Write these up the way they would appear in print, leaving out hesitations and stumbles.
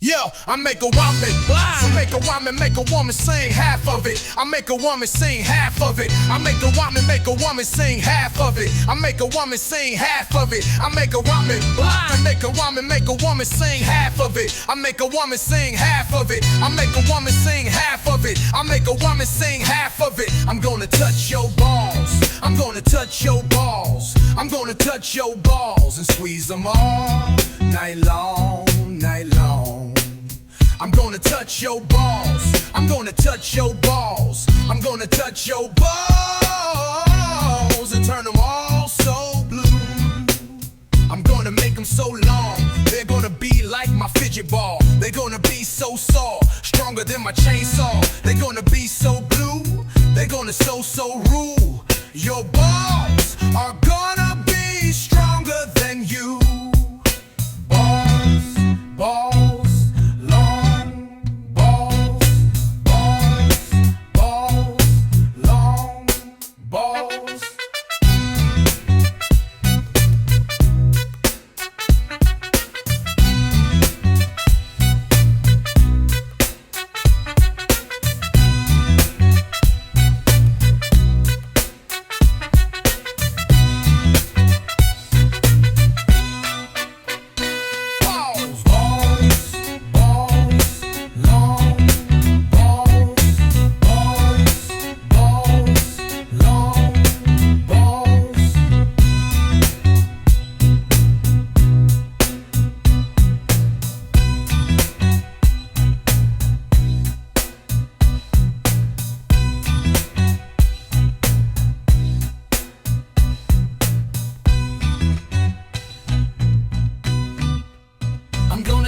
Yo, I make a woman blind. So make a woman sing half of it. I make a woman sing half of it. I make a woman sing half of it. I make a woman sing half of it. I make a woman blind. I make a woman sing half of it. I make a woman sing half of it. I make a woman sing half of it. I make a woman sing half of it. I'm gonna touch your balls. I'm gonna touch your balls. I'm gonna touch your balls and squeeze them all night long, night long. I'm gonna touch your balls. I'm gonna touch your balls. I'm gonna touch your balls and turn them all so blue. I'm gonna make them so long, they're gonna be like my fidget ball. They're gonna be so soft, stronger than my chainsaw. They're gonna be so blue, they're gonna so rule. Your balls are gonna be stronger than you. Balls, balls, long balls, balls, balls, long balls.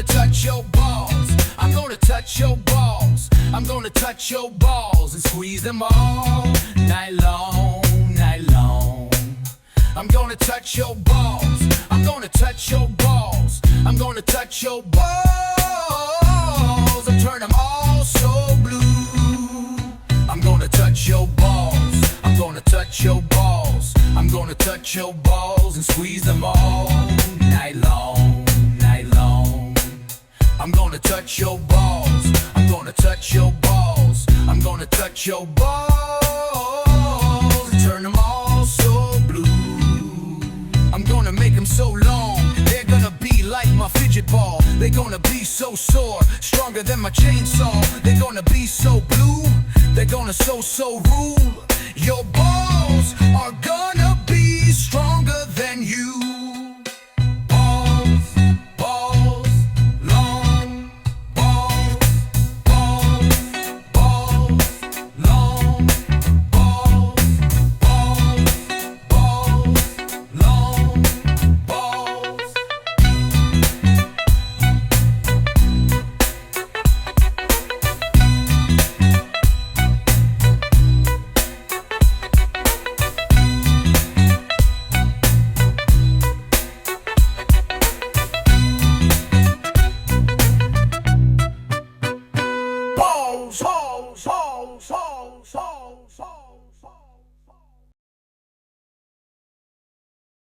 Touch your balls. I'm gonna touch your balls. I'm gonna touch your balls and squeeze them all night long, night long. I'm gonna touch your balls. I'm gonna touch your balls. I'm gonna touch your balls and turn them all so blue. I'm gonna touch your balls. I'm gonna touch your balls. I'm gonna touch your balls and squeeze them all night long, night long. I'm gonna touch your balls. I'm gonna touch your balls. I'm gonna touch your balls and turn them all so blue. I'm gonna make them so long, they're gonna be like my fidget ball. They're gonna be so sore, stronger than my chainsaw. They're gonna be so blue, they're gonna so rule. Your balls are gonna